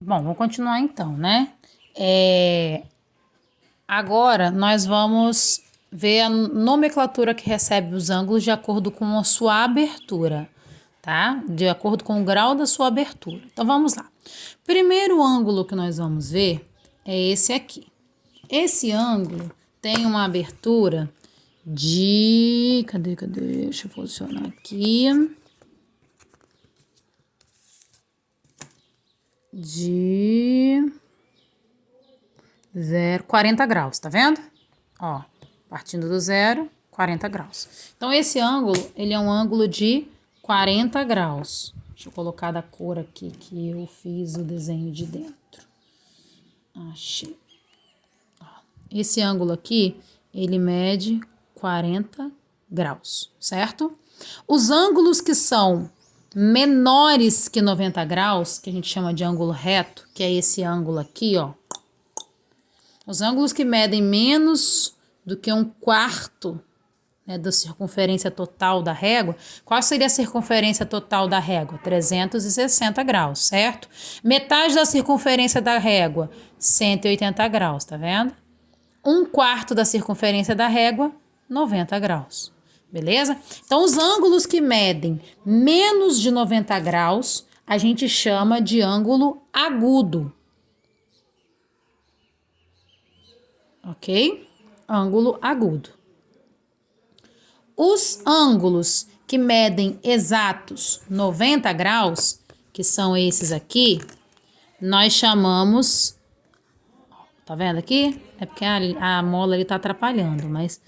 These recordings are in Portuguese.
Bom, vamos continuar então, né? Agora nós vamos ver a nomenclatura que recebe os ângulos de acordo com a sua abertura, tá? De acordo com o grau da sua abertura. Então vamos lá. Primeiro ângulo que nós vamos ver é esse aqui. Esse ângulo tem uma abertura de... Cadê? Deixa eu posicionar aqui. De 40 graus, tá vendo? Ó, partindo do zero, 40 graus. Então, esse ângulo, ele é um ângulo de 40 graus. Deixa eu colocar da cor aqui que eu fiz o desenho de dentro. Achei. Ó, esse ângulo aqui, ele mede 40 graus, certo? Os ângulos que são menores que 90 graus, que a gente chama de ângulo reto, que é esse ângulo aqui, ó. Os ângulos que medem menos do que um quarto, né, da circunferência total da régua. Qual seria a circunferência total da régua? 360 graus, certo? Metade da circunferência da régua, 180 graus, tá vendo? Um quarto da circunferência da régua, 90 graus. Beleza? Então, os ângulos que medem menos de 90 graus, a gente chama de ângulo agudo. Ok? Ângulo agudo. Os ângulos que medem exatos 90 graus, que são esses aqui, nós chamamos... Tá vendo aqui? É porque a mola ali tá atrapalhando, mas...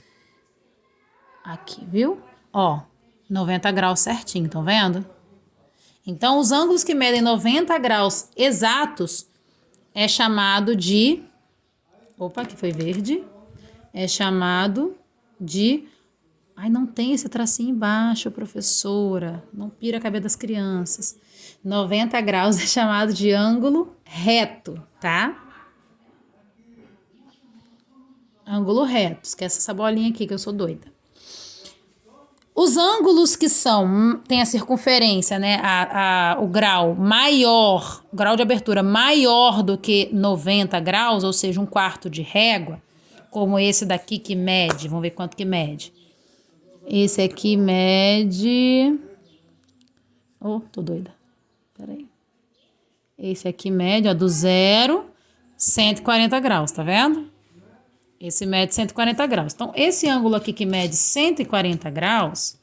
Aqui, viu? Ó, 90 graus certinho, estão vendo? Então, os ângulos que medem 90 graus exatos é chamado de... Opa, aqui foi verde. É chamado de... Ai, não tem esse tracinho embaixo, professora. Não pira a cabeça das crianças. 90 graus é chamado de ângulo reto, tá? Ângulo reto. Esquece essa bolinha aqui que eu sou doida. Os ângulos que tem a circunferência, né, o grau maior, o grau de abertura maior do que 90 graus, ou seja, um quarto de régua, como esse daqui que mede, vamos ver quanto que mede. Esse aqui mede... Oh, tô doida. Peraí. Esse aqui mede, ó, do zero, 140 graus, tá vendo? Esse mede 140 graus. Então, esse ângulo aqui que mede 140 graus,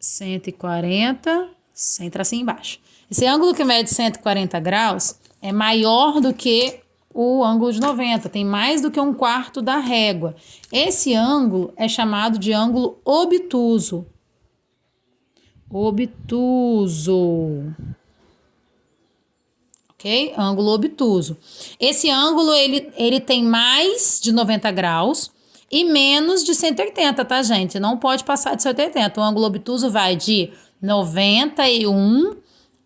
140, sem tracinho embaixo. Esse ângulo que mede 140 graus é maior do que o ângulo de 90, tem mais do que um quarto da régua. Esse ângulo é chamado de ângulo obtuso. Obtuso. Ok? Ângulo obtuso. Esse ângulo, ele tem mais de 90 graus e menos de 180, tá, gente? Não pode passar de 180. O ângulo obtuso vai de 91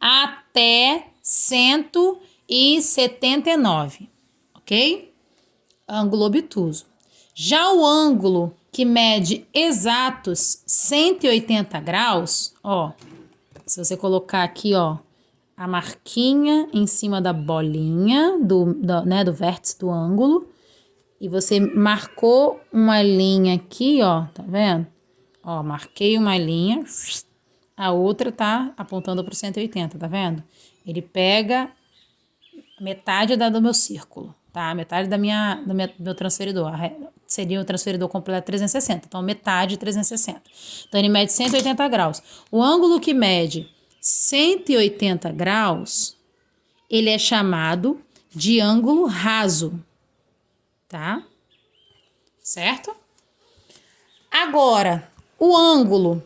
até 179, ok? Ângulo obtuso. Já o ângulo que mede exatos 180 graus, ó, se você colocar aqui, ó, a marquinha em cima da bolinha, né, do vértice do ângulo. E você marcou uma linha aqui, ó, tá vendo? Ó, marquei uma linha, a outra tá apontando pro 180, tá vendo? Ele pega metade do meu círculo, tá? Metade do meu transferidor. Seria o transferidor completo 360, então metade de 360. Então, ele mede 180 graus. O ângulo que mede 180 graus, ele é chamado de ângulo raso, tá? Certo? Agora, o ângulo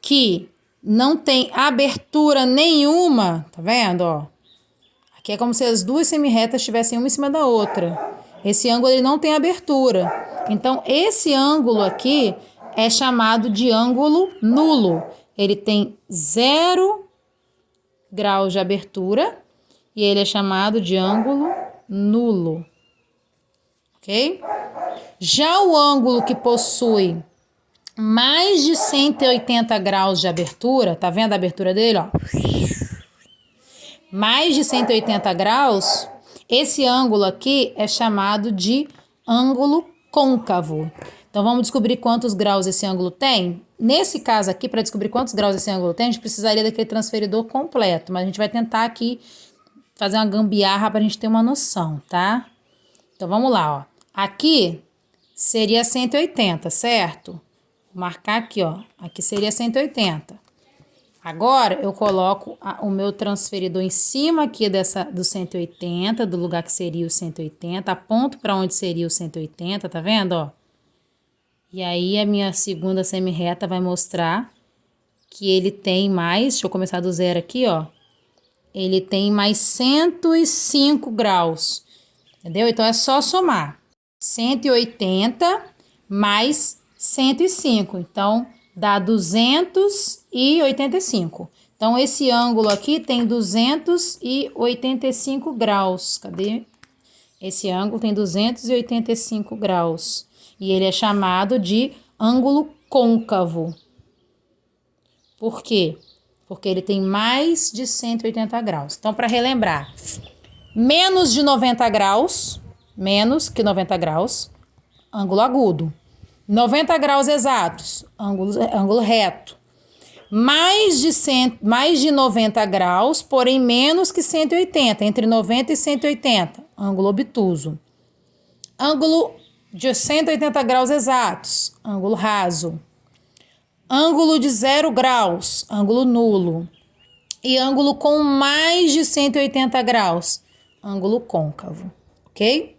que não tem abertura nenhuma, tá vendo, ó? Aqui é como se as duas semirretas estivessem uma em cima da outra. Esse ângulo, ele não tem abertura. Então, esse ângulo aqui é chamado de ângulo nulo. Ele tem 0 graus de abertura e ele é chamado de ângulo nulo, ok? Já o ângulo que possui mais de 180 graus de abertura, tá vendo a abertura dele, ó? mais de 180 graus, esse ângulo aqui é chamado de ângulo côncavo. Então, vamos descobrir quantos graus esse ângulo tem? Nesse caso aqui, para descobrir quantos graus esse ângulo tem, a gente precisaria daquele transferidor completo, mas a gente vai tentar aqui fazer uma gambiarra para a gente ter uma noção, tá? Então, vamos lá, ó. Aqui seria 180, certo? Vou marcar aqui, ó. Aqui seria 180. Agora, eu coloco o meu transferidor em cima aqui do 180, do lugar que seria o 180, aponto para onde seria o 180, tá vendo, ó? E aí, a minha segunda semi-reta vai mostrar que ele tem mais, deixa eu começar do zero aqui, ó. Ele tem mais 105 graus, entendeu? Então, é só somar 180 mais 105, então, dá 285. Então, esse ângulo aqui tem 285 graus. Cadê? Esse ângulo tem 285 graus. E ele é chamado de ângulo côncavo. Por quê? Porque ele tem mais de 180 graus. Então, para relembrar, menos de 90 graus, menos que 90 graus, ângulo agudo. 90 graus exatos, ângulo reto. Mais de 90 graus, porém menos que 180, entre 90 e 180, ângulo obtuso. Ângulo de 180 graus exatos, ângulo raso. Ângulo de 0 graus, ângulo nulo. E ângulo com mais de 180 graus, ângulo côncavo, ok?